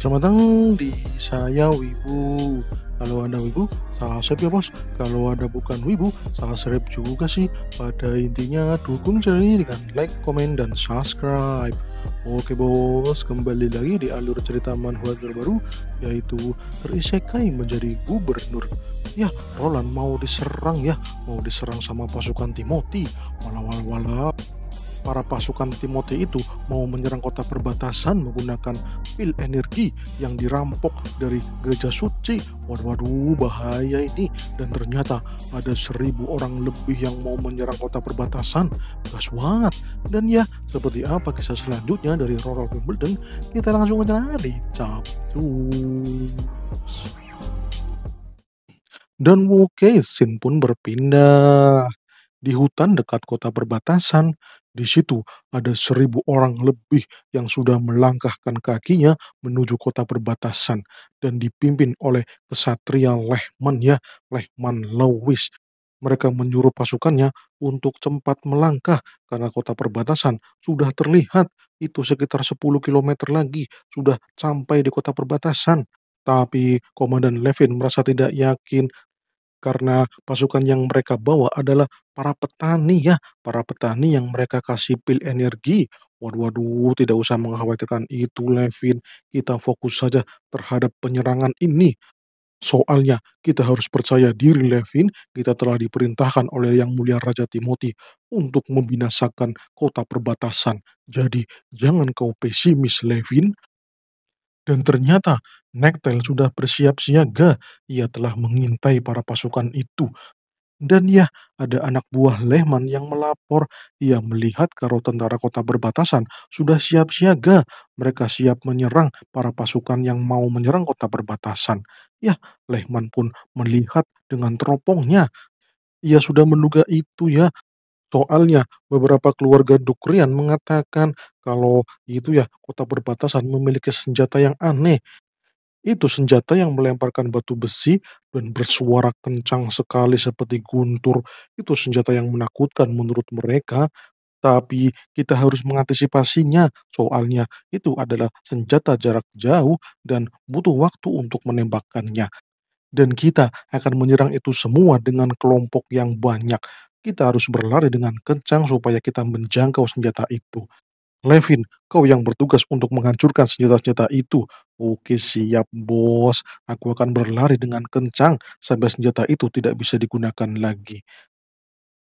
Selamat datang di Saya Wibu. Kalau Anda Wibu, subscribe ya bos. Kalau Anda bukan Wibu, subscribe juga sih. Pada intinya dukung channel ini dengan like, komen, dan subscribe. Oke bos, kembali lagi di alur cerita manhwa terbaru, yaitu terisekai menjadi gubernur. Ya, Roland mau diserang sama pasukan Timothy. Walau para pasukan Timothy itu mau menyerang kota perbatasan menggunakan pil energi yang dirampok dari gereja suci. Waduh, bahaya ini. Dan ternyata ada 1.000 orang lebih yang mau menyerang kota perbatasan. Gas banget. Dan ya, seperti apa kisah selanjutnya dari Roro Wimbledon? Kita langsung aja di Capcus. Dan Wu Kexin pun berpindah. Di hutan dekat kota perbatasan, di situ ada 1.000 orang lebih yang sudah melangkahkan kakinya menuju kota perbatasan dan dipimpin oleh kesatria Lehman Lewis. Mereka menyuruh pasukannya untuk cepat melangkah karena kota perbatasan sudah terlihat. Itu sekitar 10 kilometer lagi sudah sampai di kota perbatasan. Tapi Komandan Levin merasa tidak yakin karena pasukan yang mereka bawa adalah para petani yang mereka kasih pil energi. Waduh, waduh, tidak usah mengkhawatirkan itu, Levin. Kita fokus saja terhadap penyerangan ini. Soalnya kita harus percaya diri, Levin. Kita telah diperintahkan oleh Yang Mulia Raja Timothy untuk membinasakan kota perbatasan. Jadi jangan kau pesimis, Levin. Dan ternyata Nektel sudah bersiap siaga. Ia telah mengintai para pasukan itu. Dan ya, ada anak buah Lehman yang melapor. Ia melihat kalau tentara kota perbatasan sudah siap siaga. Mereka siap menyerang para pasukan yang mau menyerang kota perbatasan. Ya, Lehman pun melihat dengan teropongnya. Ia sudah menduga itu ya. Soalnya beberapa keluarga Dukrian mengatakan kalau itu ya kota perbatasan memiliki senjata yang aneh. Itu senjata yang melemparkan batu besi dan bersuara kencang sekali seperti guntur. Itu senjata yang menakutkan menurut mereka, tapi kita harus mengantisipasinya. Soalnya itu adalah senjata jarak jauh dan butuh waktu untuk menembakkannya. Dan kita akan menyerang itu semua dengan kelompok yang banyak. Kita harus berlari dengan kencang supaya kita menjangkau senjata itu. Levin, kau yang bertugas untuk menghancurkan senjata-senjata itu. Oke, siap, bos. Aku akan berlari dengan kencang sampai senjata itu tidak bisa digunakan lagi.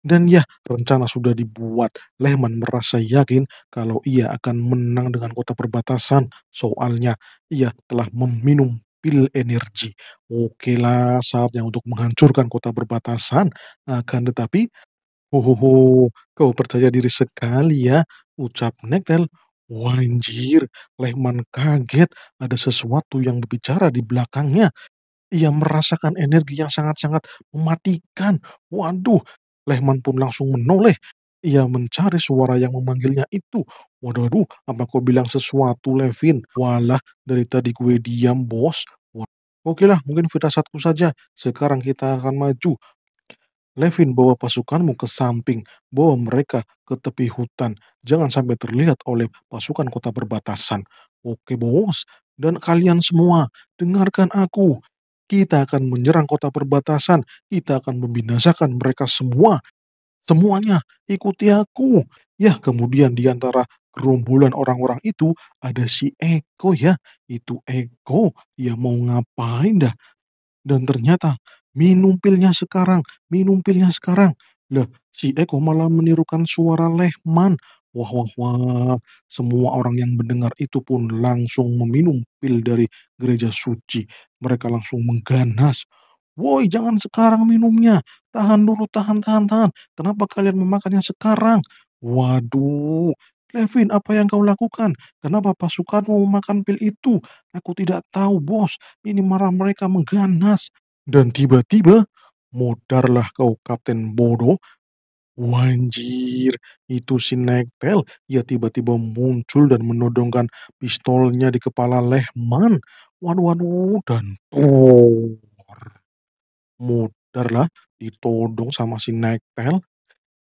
Dan ya, rencana sudah dibuat. Lehman merasa yakin kalau ia akan menang dengan kota perbatasan. Soalnya ia telah meminum pil energi. Oke lah, saatnya untuk menghancurkan kota perbatasan. Akan tetapi, "Hohoho, kau percaya diri sekali ya," ucap Nektel. Wah, anjir, Lehman kaget ada sesuatu yang berbicara di belakangnya. Ia merasakan energi yang sangat-sangat mematikan. Waduh, Lehman pun langsung menoleh. Ia mencari suara yang memanggilnya itu. Waduh, waduh, apa kau bilang sesuatu, Levin? Walah, dari tadi gue diam, bos. Wah, oke lah, mungkin firasatku saja. Sekarang kita akan maju. Levin, bawa pasukanmu ke samping, bawa mereka ke tepi hutan. Jangan sampai terlihat oleh pasukan kota perbatasan. Oke, bos. Dan kalian semua, dengarkan aku. Kita akan menyerang kota perbatasan. Kita akan membinasakan mereka semua. Semuanya, ikuti aku. Ya, kemudian di antara gerombolan orang-orang itu ada si Eko ya. Itu Eko, ia mau ngapain dah? Dan ternyata minum pilnya sekarang. Lah, si Eko malah menirukan suara Lehman. Wah, wah, wah. Semua orang yang mendengar itu pun langsung meminum pil dari gereja suci. Mereka langsung mengganas. Woi, jangan sekarang minumnya. Tahan dulu, tahan, tahan, tahan. Kenapa kalian memakannya sekarang? Waduh, Levin, apa yang kau lakukan? Kenapa pasukanmu memakan pil itu? Aku tidak tahu, bos. Ini marah mereka mengganas. Dan tiba-tiba, modarlah kau Kapten Bodoh. Wanjir, itu si Nektel. Ia tiba-tiba muncul dan menodongkan pistolnya di kepala Lehman. Waduh, waduh, dan mudarlah ditodong sama si Nektel.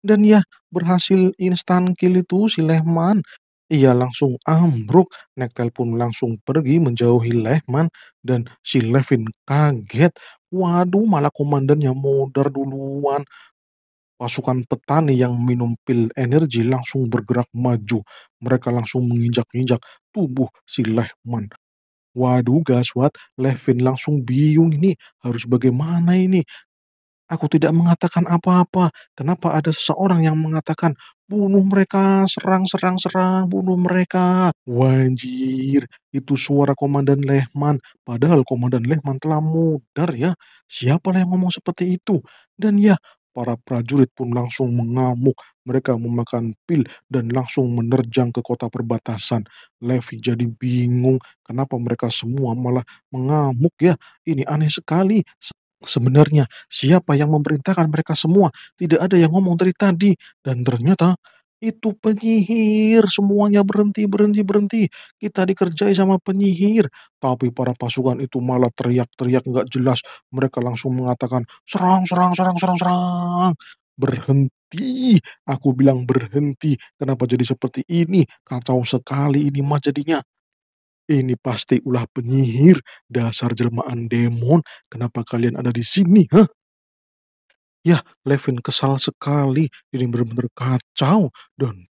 Dan ya, berhasil instan kill itu si Lehman. Ia langsung ambruk, Nektel pun langsung pergi menjauhi Lehman dan si Levin kaget. Waduh, malah komandannya modar duluan. Pasukan petani yang minum pil energi langsung bergerak maju. Mereka langsung menginjak-injak tubuh si Lehman. Waduh, gaswat, Levin langsung bingung ini, harus bagaimana ini? Aku tidak mengatakan apa-apa. Kenapa ada seseorang yang mengatakan, "Bunuh mereka, serang serang serang, bunuh mereka." Wanjir, itu suara Komandan Lehman. Padahal Komandan Lehman telah mudar ya. Siapalah yang ngomong seperti itu? Dan ya, para prajurit pun langsung mengamuk. Mereka memakan pil dan langsung menerjang ke kota perbatasan. Levi jadi bingung kenapa mereka semua malah mengamuk ya. Ini aneh sekali. Sebenarnya siapa yang memerintahkan mereka semua? Tidak ada yang ngomong dari tadi. Dan ternyata itu penyihir. Semuanya berhenti, berhenti, berhenti. Kita dikerjai sama penyihir. Tapi para pasukan itu malah teriak-teriak nggak jelas. Mereka langsung mengatakan, serang, serang, serang, serang, serang. Berhenti. Aku bilang berhenti. Kenapa jadi seperti ini? Kacau sekali ini mah jadinya. Ini pasti ulah penyihir, dasar jelmaan demon, kenapa kalian ada di sini, hah? Yah, Levin kesal sekali, ini benar-benar kacau, dan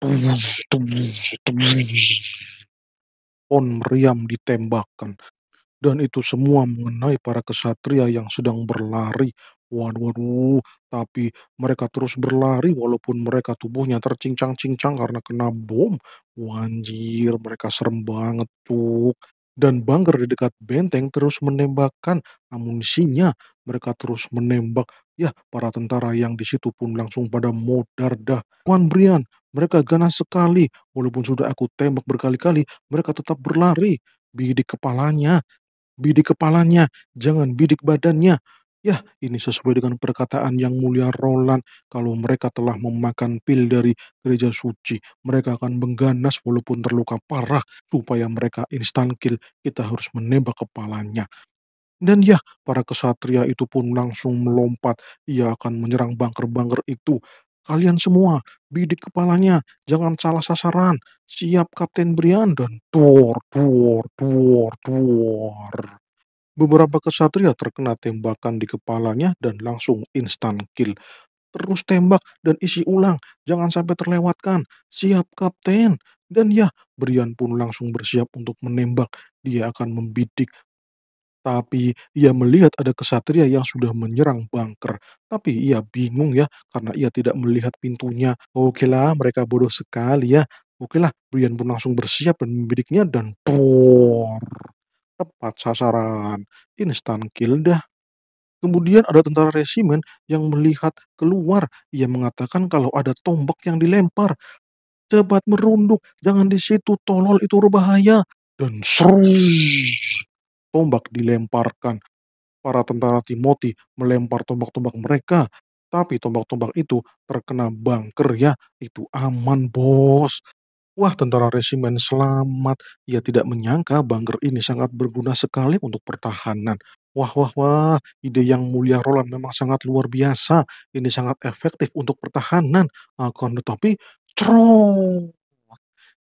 pohon meriam ditembakkan. Dan itu semua mengenai para kesatria yang sedang berlari. Waduh, waduh, tapi mereka terus berlari walaupun mereka tubuhnya tercincang-cincang karena kena bom. Wanjir, mereka serem banget, cuk. Dan bunker di dekat benteng terus menembakkan amunisinya. Mereka terus menembak. Ya, para tentara yang di situ pun langsung pada modar dah. Tuan Brian, mereka ganas sekali. Walaupun sudah aku tembak berkali-kali, mereka tetap berlari. Bidik kepalanya, bidik kepalanya, jangan bidik badannya. Yah, ini sesuai dengan perkataan Yang Mulia Roland, kalau mereka telah memakan pil dari gereja suci, mereka akan mengganas walaupun terluka parah, supaya mereka instan kill, kita harus menembak kepalanya. Dan ya, para kesatria itu pun langsung melompat, ia akan menyerang bunker-bunker itu. Kalian semua, bidik kepalanya, jangan salah sasaran. Siap Kapten Brian dan tuor, tuor, tuor, tuor. Beberapa kesatria terkena tembakan di kepalanya dan langsung instan kill. Terus tembak dan isi ulang, jangan sampai terlewatkan. Siap Kapten. Dan ya, Brian pun langsung bersiap untuk menembak. Dia akan membidik, tapi ia melihat ada kesatria yang sudah menyerang bunker. Tapi ia bingung ya, karena ia tidak melihat pintunya. Okelah, mereka bodoh sekali ya. Okelah, Brian pun langsung bersiap dan membidiknya dan tor. Tepat sasaran. Instan kill dah. Kemudian ada tentara resimen yang melihat keluar. Ia mengatakan kalau ada tombak yang dilempar. Cepat merunduk, jangan di situ, tolol itu berbahaya. Dan seru, tombak dilemparkan. Para tentara Timothy melempar tombak-tombak mereka. Tapi tombak-tombak itu terkena bunker ya. Itu aman bos. Wah, tentara resimen selamat. Ia tidak menyangka bunker ini sangat berguna sekali untuk pertahanan. Wah, wah, wah. Ide Yang Mulia Roland memang sangat luar biasa. Ini sangat efektif untuk pertahanan. Akan tetapi, cerong.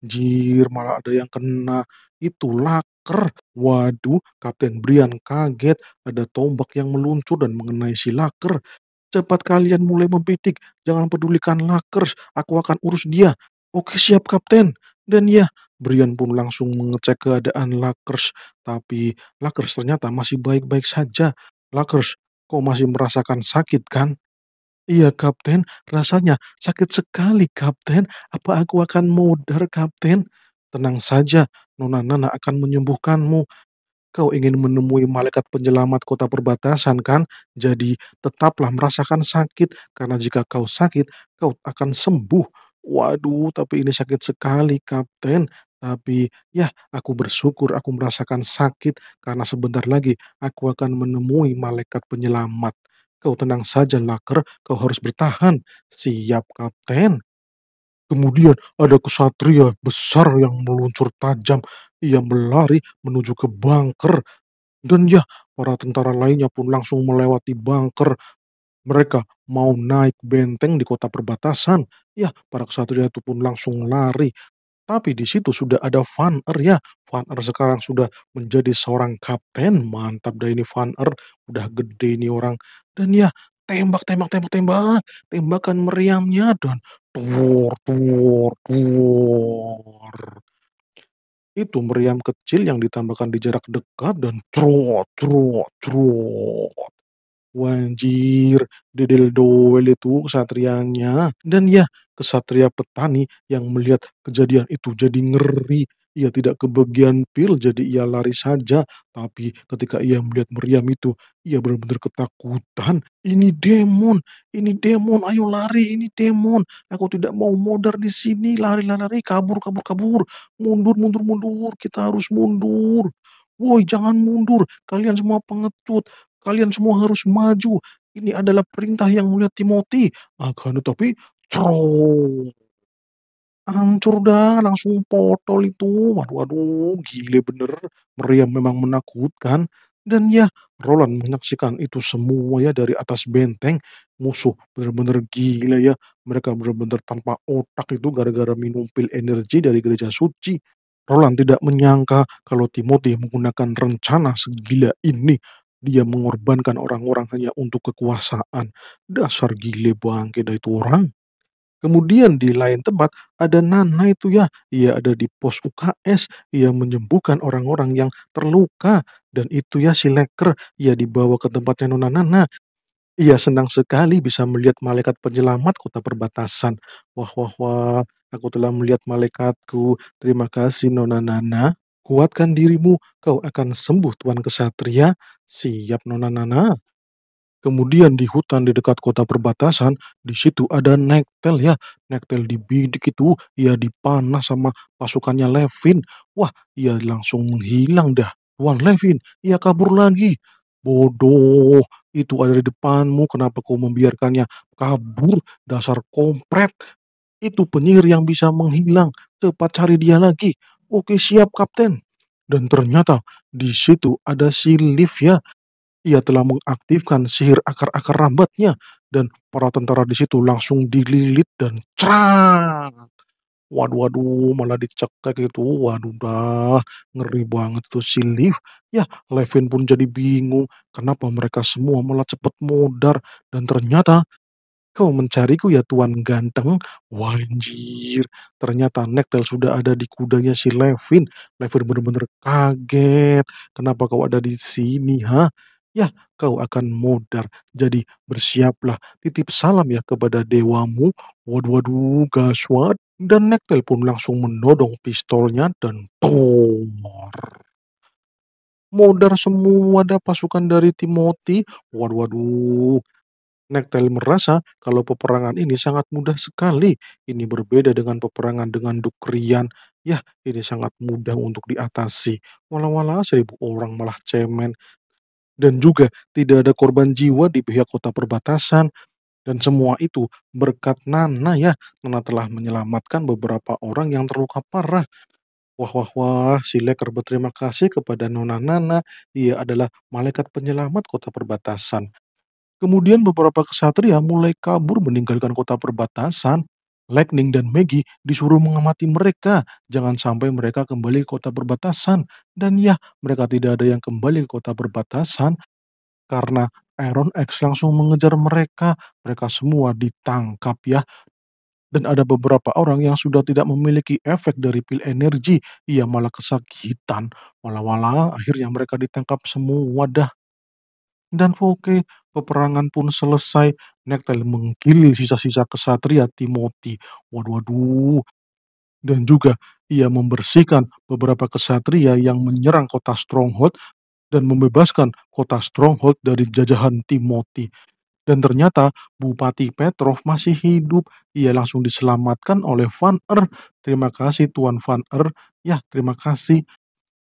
Jir, malah ada yang kena. Itu laker. Waduh, Kapten Brian kaget. Ada tombak yang meluncur dan mengenai si laker. Cepat kalian mulai membidik, jangan pedulikan Lakers, aku akan urus dia. Oke siap Kapten. Dan ya, Brian pun langsung mengecek keadaan Lakers, tapi Lakers ternyata masih baik-baik saja. Lakers, kau masih merasakan sakit kan? Iya Kapten, rasanya sakit sekali Kapten. Apa aku akan modar Kapten? Tenang saja, Nona Nana akan menyembuhkanmu. Kau ingin menemui malaikat penyelamat kota perbatasan kan? Jadi tetaplah merasakan sakit, karena jika kau sakit, kau akan sembuh. Waduh, tapi ini sakit sekali, Kapten. Tapi ya, aku bersyukur aku merasakan sakit, karena sebentar lagi aku akan menemui malaikat penyelamat. Kau tenang saja, Laker. Kau harus bertahan. Siap, Kapten. Kemudian ada kesatria besar yang meluncur tajam. Ia melari menuju ke bunker. Dan ya, para tentara lainnya pun langsung melewati bunker. Mereka mau naik benteng di kota perbatasan. Ya, para kesatria itu pun langsung lari. Tapi di situ sudah ada Van ya, Van sekarang sudah menjadi seorang kapten, mantap dah ini Van udah gede ini orang. Dan ya, tembak tembak tembak tembak, tembakan meriamnya dan tuor. Itu meriam kecil yang ditambahkan di jarak dekat dan cerot. Wah, anjir, dedel-doel itu kesatrianya. Dan ya, kesatria petani yang melihat kejadian itu jadi ngeri. Ia tidak kebagian pil, jadi ia lari saja. Tapi ketika ia melihat meriam itu, ia benar-benar ketakutan. Ini demon, ayo lari, ini demon. Aku tidak mau modar di sini, lari, lari, lari, kabur, kabur, kabur. Mundur, mundur, mundur, kita harus mundur. Woi, jangan mundur, kalian semua pengecut. Kalian semua harus maju. Ini adalah perintah yang mulia Timothy. Akan tetapi, cerot, hancur dah, langsung potol itu. Waduh, waduh, gile bener. Meriam memang menakutkan. Dan ya, Roland menyaksikan itu semua ya dari atas benteng. Musuh bener-bener gila ya. Mereka bener-bener tanpa otak itu gara-gara minum pil energi dari gereja suci. Roland tidak menyangka kalau Timothy menggunakan rencana segila ini. Dia mengorbankan orang-orang hanya untuk kekuasaan. Dasar gile bangke dah itu orang. Kemudian di lain tempat ada Nana itu ya, ia ada di pos UKS, ia menyembuhkan orang-orang yang terluka dan itu ya si Leker, ia dibawa ke tempatnya Nona Nana. Ia senang sekali bisa melihat malaikat penyelamat kota perbatasan. Wah wah wah, aku telah melihat malaikatku. Terima kasih Nona Nana. Kuatkan dirimu, kau akan sembuh Tuan Kesatria. Siap Nona Nana. Kemudian di hutan di dekat kota perbatasan, di situ ada Nektel ya. Nektel dibidik itu, ia dipanah sama pasukannya Levin. Wah, ia langsung menghilang dah. Tuan Levin, ia kabur lagi. Bodoh, itu ada di depanmu, kenapa kau membiarkannya kabur? Dasar kompret. Itu penyihir yang bisa menghilang. Cepat cari dia lagi. Oke, siap, Kapten. Dan ternyata di situ ada si Liv ya. Ia telah mengaktifkan sihir akar-akar rambatnya dan para tentara di situ langsung dililit dan cerang. Waduh, waduh, malah dicekek itu. Waduh, dah ngeri banget tuh si Liv. Ya, Levin pun jadi bingung kenapa mereka semua malah cepet modar dan ternyata "Kau mencariku ya Tuan Ganteng?" Wah, anjir, ternyata Nektel sudah ada di kudanya si Levin. Levin bener-bener kaget, "Kenapa kau ada di sini, ha? Yah, kau akan modar, jadi bersiaplah, titip salam ya kepada dewamu." Waduh waduh, gaswat. Dan Nektel pun langsung menodong pistolnya dan tor. Modar semua dah pasukan dari Timothy. Waduh waduh. Nektel merasa kalau peperangan ini sangat mudah sekali. Ini berbeda dengan peperangan dengan Dukrian. Yah, ini sangat mudah untuk diatasi. Walau-walau 1.000 orang malah cemen. Dan juga tidak ada korban jiwa di pihak kota perbatasan. Dan semua itu berkat Nana ya. Nana telah menyelamatkan beberapa orang yang terluka parah. Wah, wah, wah, si Leker berterima kasih kepada Nona Nana. Ia adalah malaikat penyelamat kota perbatasan. Kemudian beberapa kesatria mulai kabur meninggalkan kota perbatasan. Lightning dan Maggie disuruh mengamati mereka, jangan sampai mereka kembali ke kota perbatasan. Dan ya, mereka tidak ada yang kembali ke kota perbatasan karena Iron X langsung mengejar mereka. Mereka semua ditangkap ya. Dan ada beberapa orang yang sudah tidak memiliki efek dari pil energi. Ia malah kesakitan. Walau-walau akhirnya mereka ditangkap semua dah. Dan oke, peperangan pun selesai. Nektel menggilir sisa-sisa kesatria Timothy. Waduh, waduh. Dan juga ia membersihkan beberapa kesatria yang menyerang kota Stronghold dan membebaskan kota Stronghold dari jajahan Timothy. Dan ternyata Bupati Petrov masih hidup. Ia langsung diselamatkan oleh Van Terima kasih Tuan Van Ya, terima kasih.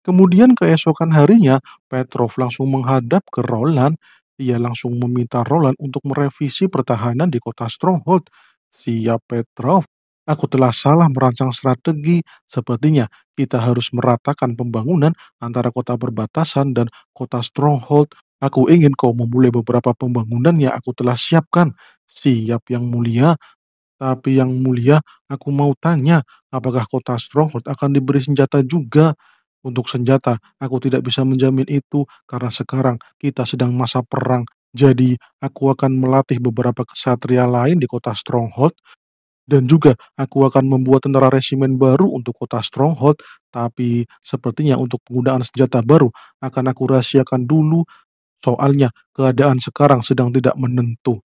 Kemudian keesokan harinya, Petrov langsung menghadap ke Roland. Ia langsung meminta Roland untuk merevisi pertahanan di kota Stronghold. Siap Petrov, aku telah salah merancang strategi. Sepertinya kita harus meratakan pembangunan antara kota perbatasan dan kota Stronghold. Aku ingin kau memulai beberapa pembangunan yang aku telah siapkan. Siap yang mulia. Tapi Yang Mulia, aku mau tanya, apakah kota Stronghold akan diberi senjata juga? Untuk senjata, aku tidak bisa menjamin itu karena sekarang kita sedang masa perang. Jadi, aku akan melatih beberapa kesatria lain di kota Stronghold dan juga aku akan membuat tentara resimen baru untuk kota Stronghold, tapi sepertinya untuk penggunaan senjata baru akan aku rahasiakan dulu, soalnya keadaan sekarang sedang tidak menentu.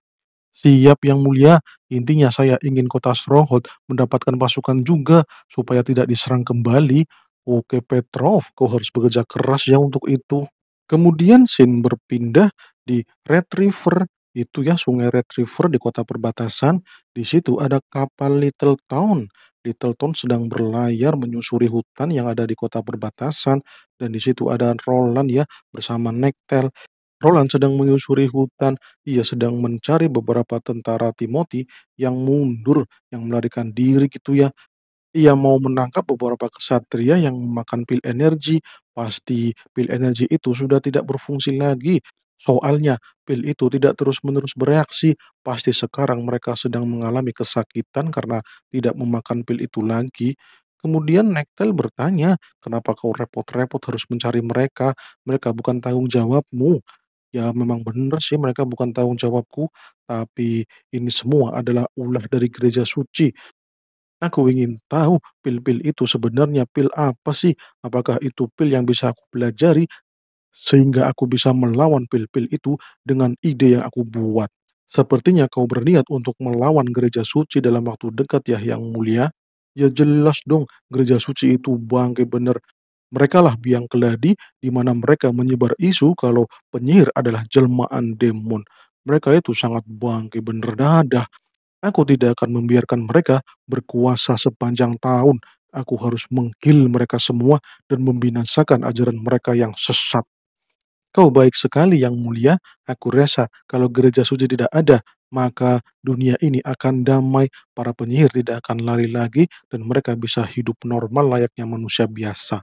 Siap Yang Mulia, intinya saya ingin kota Stronghold mendapatkan pasukan juga supaya tidak diserang kembali. Oke Petrov, kau harus bekerja keras ya untuk itu. Kemudian scene berpindah di Red River, itu ya sungai Red River di kota perbatasan. Di situ ada kapal Little Town. Little Town sedang berlayar menyusuri hutan yang ada di kota perbatasan. Dan di situ ada Roland ya bersama Nektel. Roland sedang menyusuri hutan. Ia sedang mencari beberapa tentara Timothy yang mundur, yang melarikan diri gitu ya. Ia mau menangkap beberapa kesatria yang memakan pil energi. Pasti pil energi itu sudah tidak berfungsi lagi. Soalnya pil itu tidak terus-menerus bereaksi. Pasti sekarang mereka sedang mengalami kesakitan karena tidak memakan pil itu lagi. Kemudian Nektel bertanya, kenapa kau repot-repot harus mencari mereka? Mereka bukan tanggung jawabmu. Ya memang benar sih mereka bukan tanggung jawabku, tapi ini semua adalah ulah dari gereja suci. Aku ingin tahu pil-pil itu sebenarnya pil apa sih? Apakah itu pil yang bisa aku pelajari sehingga aku bisa melawan pil-pil itu dengan ide yang aku buat? Sepertinya kau berniat untuk melawan gereja suci dalam waktu dekat ya Yang Mulia. Ya jelas dong, gereja suci itu bangke bener. Merekalah biang keladi di mana mereka menyebar isu kalau penyihir adalah jelmaan demon. Mereka itu sangat bangke bener dadah. Aku tidak akan membiarkan mereka berkuasa sepanjang tahun. Aku harus menggil mereka semua dan membinasakan ajaran mereka yang sesat. Kau baik sekali Yang Mulia. Aku rasa kalau gereja suci tidak ada, maka dunia ini akan damai, para penyihir tidak akan lari lagi, dan mereka bisa hidup normal layaknya manusia biasa.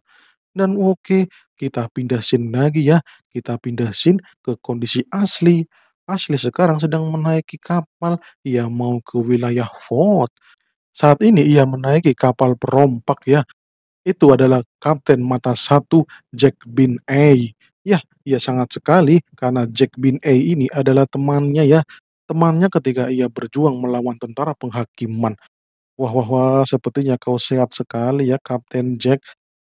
Dan oke, kita pindah scene lagi ya. Kita pindah scene ke kondisi asli. Asli sekarang sedang menaiki kapal. Ia mau ke wilayah Fort. Saat ini ia menaiki kapal perompak ya. Itu adalah Kapten Mata Satu Jack Bin A. Ya, ia sangat sekali karena Jack Bin A ini adalah temannya ya. Temannya ketika ia berjuang melawan tentara penghakiman. Wah, wah, wah, sepertinya kau sehat sekali ya, Kapten Jack.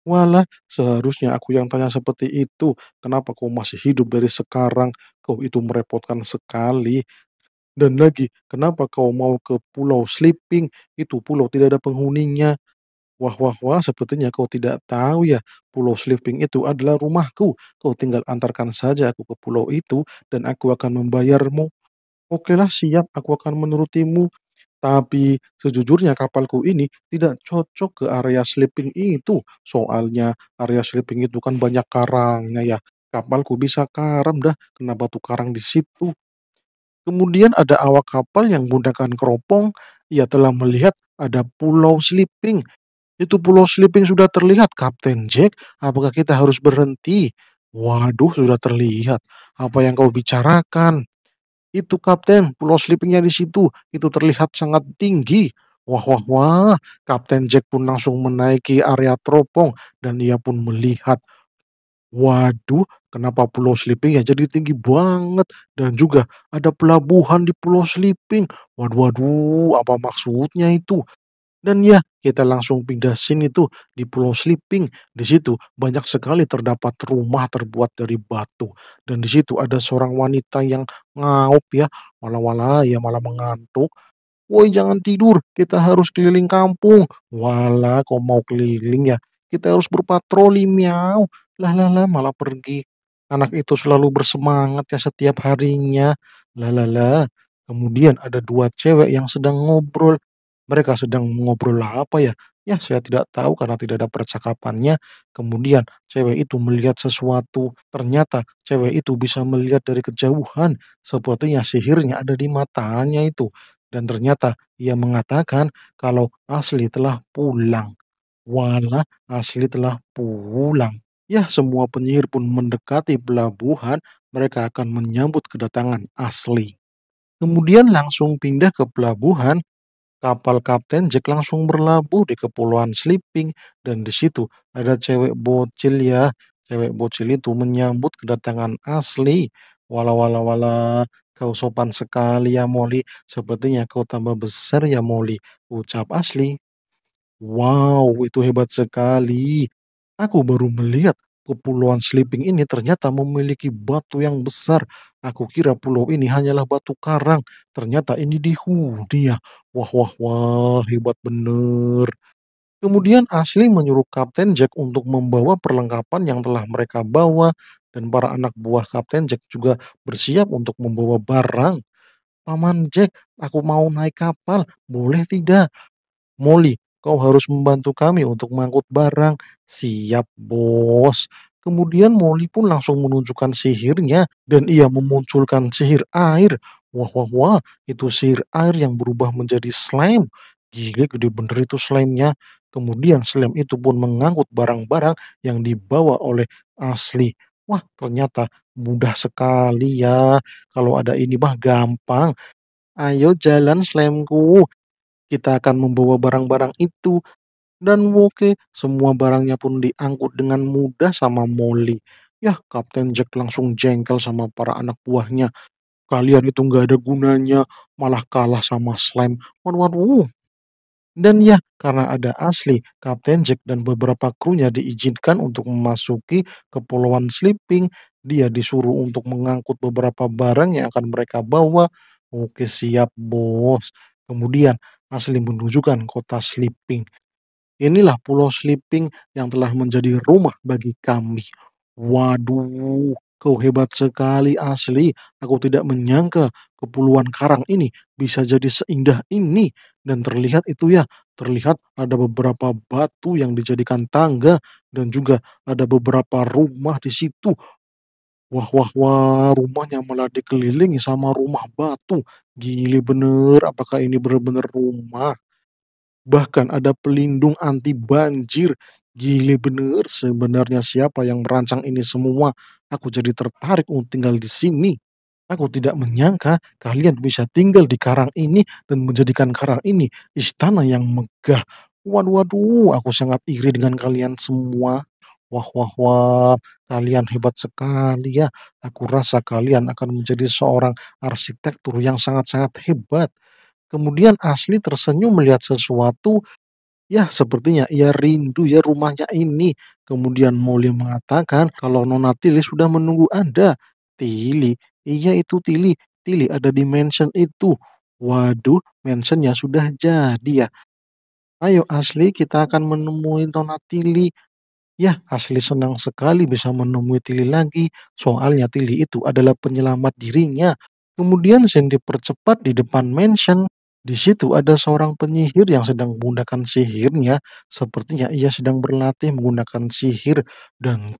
Walah, seharusnya aku yang tanya seperti itu. Kenapa kau masih hidup dari sekarang? Kau itu merepotkan sekali. Dan lagi, kenapa kau mau ke Pulau Sleeping? Itu pulau tidak ada penghuninya. Wah, wah, wah, sepertinya kau tidak tahu ya. Pulau Sleeping itu adalah rumahku. Kau tinggal antarkan saja aku ke pulau itu dan aku akan membayarmu. Okelah, siap, aku akan menurutimu. Tapi sejujurnya kapalku ini tidak cocok ke area sleeping itu. Soalnya area sleeping itu kan banyak karangnya ya. Kapalku bisa karam dah kena batu karang di situ. Kemudian ada awak kapal yang menggunakan keropong. Ia telah melihat ada pulau sleeping. Itu pulau sleeping sudah terlihat, Kapten Jack. Apakah kita harus berhenti? Waduh, sudah terlihat. Apa yang kau bicarakan? Itu Kapten, pulau sleeping-nya di situ, itu terlihat sangat tinggi. Wah, wah, wah, Kapten Jack pun langsung menaiki area teropong dan ia pun melihat, waduh, kenapa pulau sleeping ya jadi tinggi banget dan juga ada pelabuhan di pulau sleeping. Waduh, waduh, apa maksudnya itu? Dan ya, kita langsung pindah scene itu di Pulau Sleeping. Di situ banyak sekali terdapat rumah terbuat dari batu. Dan di situ ada seorang wanita yang ngaup ya, malah-malah ya malah mengantuk. "Woi jangan tidur, kita harus keliling kampung." "Walah kau mau keliling ya? Kita harus berpatroli, miau." "Lah lah lah malah pergi." Anak itu selalu bersemangat ya setiap harinya. Lah lah lah. Kemudian ada 2 cewek yang sedang ngobrol. Mereka sedang ngobrol apa ya? Ya saya tidak tahu karena tidak ada percakapannya. Kemudian cewek itu melihat sesuatu. Ternyata cewek itu bisa melihat dari kejauhan. Sepertinya sihirnya ada di matanya itu. Dan ternyata ia mengatakan kalau Asli telah pulang. Walah, Asli telah pulang. Ya, semua penyihir pun mendekati pelabuhan, mereka akan menyambut kedatangan Asli. Kemudian langsung pindah ke pelabuhan. Kapal Kapten Jack langsung berlabuh di Kepulauan Sleeping dan di situ ada cewek bocil ya. Cewek bocil itu menyambut kedatangan Asli. Wala wala wala, kau sopan sekali ya Molly. Sepertinya kau tambah besar ya Molly, ucap Asli. Wow, itu hebat sekali. Aku baru melihat Kepulauan Sleeping ini ternyata memiliki batu yang besar. Aku kira pulau ini hanyalah batu karang. Ternyata ini dihuni ya. Wah, wah, wah, hebat bener. Kemudian Ashley menyuruh Kapten Jack untuk membawa perlengkapan yang telah mereka bawa. Dan para anak buah Kapten Jack juga bersiap untuk membawa barang. Paman Jack, aku mau naik kapal. Boleh tidak? Molly, kau harus membantu kami untuk mengangkut barang. Siap, bos. Kemudian Molly pun langsung menunjukkan sihirnya dan ia memunculkan sihir air. Wah, wah, wah, itu sihir air yang berubah menjadi slime. Gila, gede bener itu slime-nya. Kemudian slime itu pun mengangkut barang-barang yang dibawa oleh Asli. Wah, ternyata mudah sekali ya. Kalau ada ini mah gampang. Ayo jalan slimeku. Kita akan membawa barang-barang itu. Dan oke, semua barangnya pun diangkut dengan mudah sama Molly. Yah, Kapten Jack langsung jengkel sama para anak buahnya. Kalian itu nggak ada gunanya, malah kalah sama slime. Waduh, waduh. Dan ya, karena ada Asli, Kapten Jack dan beberapa krunya diizinkan untuk memasuki Kepulauan Sleeping. Dia disuruh untuk mengangkut beberapa barang yang akan mereka bawa. Oke, siap, bos. Kemudian Asli menunjukkan kota Sleeping. Inilah Pulau Sleeping yang telah menjadi rumah bagi kami. Waduh, kau hebat sekali Asli. Aku tidak menyangka Kepulauan Karang ini bisa jadi seindah ini. Dan terlihat itu ya, terlihat ada beberapa batu yang dijadikan tangga dan juga ada beberapa rumah di situ. Wah, wah, wah, rumahnya malah dikelilingi sama rumah batu. Gile bener, apakah ini benar-benar rumah? Bahkan ada pelindung anti banjir. Gile bener, sebenarnya siapa yang merancang ini semua? Aku jadi tertarik untuk tinggal di sini. Aku tidak menyangka kalian bisa tinggal di karang ini dan menjadikan karang ini istana yang megah. Waduh, waduh, aku sangat iri dengan kalian semua. Wah, wah, wah, kalian hebat sekali ya. Aku rasa kalian akan menjadi seorang arsitektur yang sangat-sangat hebat. Kemudian Asli tersenyum melihat sesuatu. Ya, sepertinya ia rindu ya rumahnya ini. Kemudian Molly mengatakan kalau Nona Tilly sudah menunggu Anda. Tilly? Iya itu Tilly. Tilly ada di mansion itu. Waduh, mansionnya sudah jadi ya. Ayo Asli, kita akan menemui Nona Tilly. Ya, Asli senang sekali bisa menemui Tilly lagi. Soalnya Tilly itu adalah penyelamat dirinya. Kemudian scene dipercepat di depan mansion. Di situ ada seorang penyihir yang sedang menggunakan sihirnya. Sepertinya ia sedang berlatih menggunakan sihir. Dan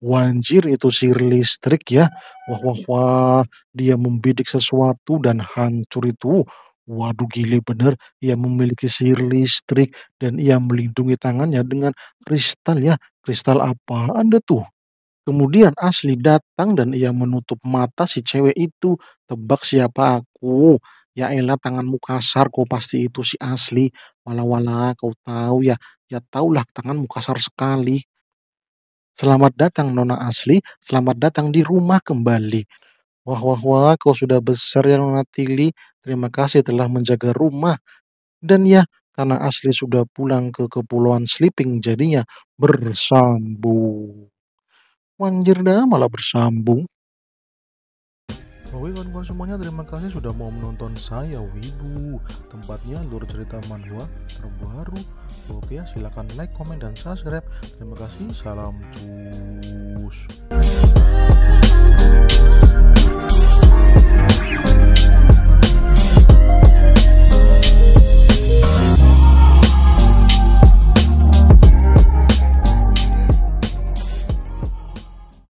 wanjir itu sihir listrik ya. Wah, wah, wah. Dia membidik sesuatu dan hancur itu. Waduh, gile bener. Ia memiliki sihir listrik dan ia melindungi tangannya dengan kristal ya. Kristal apa Anda tuh? Kemudian Asli datang dan ia menutup mata si cewek itu. Tebak siapa aku? Ya elah tanganmu kasar kau pasti itu si Asli. Walah walah kau tahu ya. Ya tahulah tanganmu kasar sekali. Selamat datang Nona Asli, selamat datang di rumah kembali. Wah wah wah kau sudah besar ya Nona Tili. Terima kasih telah menjaga rumah. Dan ya karena Asli sudah pulang ke Kepulauan Sleeping jadinya bersambung. Wanjir dah malah bersambung. Oke kawan-kawan semuanya, terima kasih sudah mau menonton saya Wibu. Tempatnya alur cerita manhwa terbaru. Oke ya, silahkan like, komen, dan subscribe. Terima kasih, salam cus.